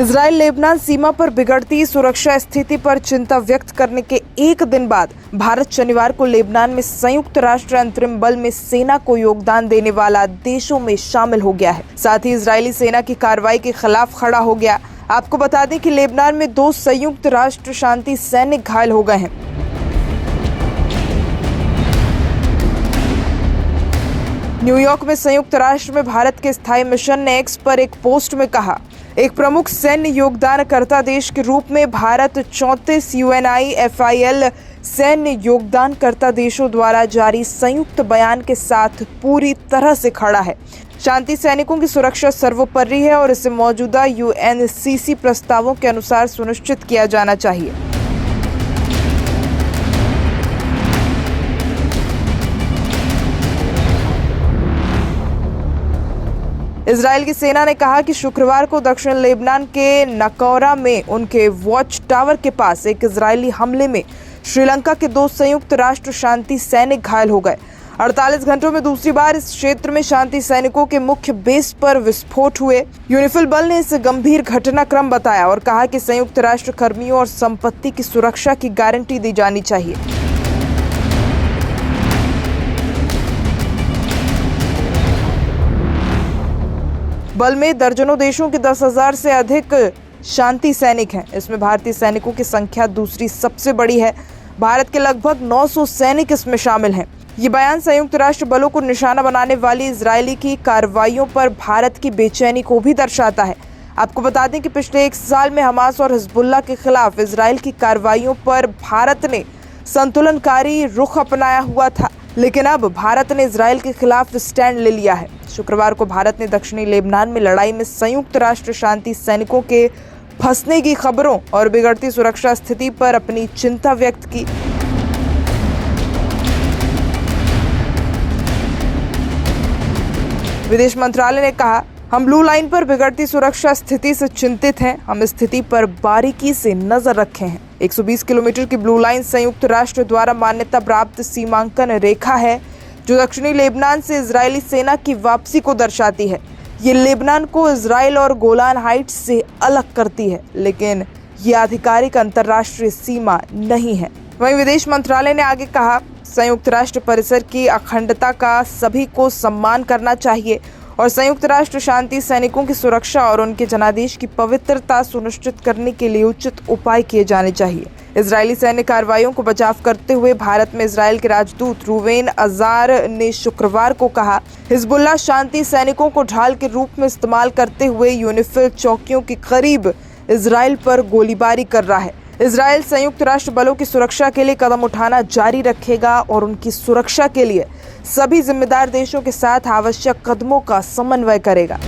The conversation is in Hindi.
इजराइल लेबनान सीमा पर बिगड़ती सुरक्षा स्थिति पर चिंता व्यक्त करने के एक दिन बाद भारत शनिवार को लेबनान में संयुक्त राष्ट्र अंतरिम बल में सेना को योगदान देने वाला देशों में शामिल हो गया है। साथ ही इजरायली सेना की कार्रवाई के खिलाफ खड़ा हो गया। आपको बता दें कि लेबनान में 2 संयुक्त राष्ट्र शांति सैनिक घायल हो गए हैं। न्यूयॉर्क में संयुक्त राष्ट्र में भारत के स्थायी मिशन ने एक्स पर एक पोस्ट में कहा, एक प्रमुख सैन्य योगदानकर्ता देश के रूप में भारत 34 UNIFIL सैन्य योगदानकर्ता देशों द्वारा जारी संयुक्त बयान के साथ पूरी तरह से खड़ा है। शांति सैनिकों की सुरक्षा सर्वोपरि है और इसे मौजूदा UNCC प्रस्तावों के अनुसार सुनिश्चित किया जाना चाहिए। इजराइल की सेना ने कहा कि शुक्रवार को दक्षिण लेबनान के नकौरा में उनके वॉच टावर के पास एक इजरायली हमले में श्रीलंका के 2 संयुक्त राष्ट्र शांति सैनिक घायल हो गए। 48 घंटों में दूसरी बार इस क्षेत्र में शांति सैनिकों के मुख्य बेस पर विस्फोट हुए। यूनिफिल बल ने इसे गंभीर घटनाक्रम बताया और कहा कि संयुक्त राष्ट्र कर्मियों और संपत्ति की सुरक्षा की गारंटी दी जानी चाहिए। बल में दर्जनों देशों के 10,000 से अधिक शांति सैनिक हैं। इसमें भारतीय सैनिकों की संख्या दूसरी सबसे बड़ी है। भारत के लगभग 900 सैनिक इसमें शामिल हैं। ये बयान संयुक्त राष्ट्र बलों को निशाना बनाने वाली इजरायली की कार्रवाइयों पर भारत की बेचैनी को भी दर्शाता है। आपको बता दें कि पिछले 1 साल में हमास और हिजबुल्लाह के खिलाफ इजराइल की कार्रवाइयों पर भारत ने संतुलनकारी रुख अपनाया हुआ था, लेकिन अब भारत ने इजराइल के खिलाफ स्टैंड ले लिया है। शुक्रवार को भारत ने दक्षिणी लेबनान में लड़ाई में संयुक्त राष्ट्र शांति सैनिकों के फंसने की खबरों और बिगड़ती सुरक्षा स्थिति पर अपनी चिंता व्यक्त की। विदेश मंत्रालय ने कहा, हम ब्लू लाइन पर बिगड़ती सुरक्षा स्थिति से चिंतित हैं। हम स्थिति पर बारीकी से नजर रखे हैं। 120 किलोमीटर की ब्लू लाइन संयुक्त राष्ट्र द्वारा मान्यता प्राप्त सीमांकन रेखा है जो दक्षिणी लेबनान से इजरायली सेना की वापसी को दर्शाती है। ये लेबनान को इजराइल और गोलान हाइट्स से अलग करती है, लेकिन ये आधिकारिक अंतर्राष्ट्रीय सीमा नहीं है। वहीं विदेश मंत्रालय ने आगे कहा, संयुक्त राष्ट्र परिसर की अखंडता का सभी को सम्मान करना चाहिए और संयुक्त राष्ट्र शांति सैनिकों की सुरक्षा और उनके जनादेश की पवित्रता सुनिश्चित करने के लिए उचित उपाय किए जाने चाहिए। इजरायली सैन्य कार्रवाइयों को बचाव करते हुए भारत में इजराइल के राजदूत रूवेन अजार ने शुक्रवार को कहा, हिजबुल्लाह शांति सैनिकों को ढाल के रूप में इस्तेमाल करते हुए यूनिफिल चौकियों के करीब इजराइल पर गोलीबारी कर रहा है। इजराइल संयुक्त राष्ट्र बलों की सुरक्षा के लिए कदम उठाना जारी रखेगा और उनकी सुरक्षा के लिए सभी जिम्मेदार देशों के साथ आवश्यक कदमों का समन्वय करेगा।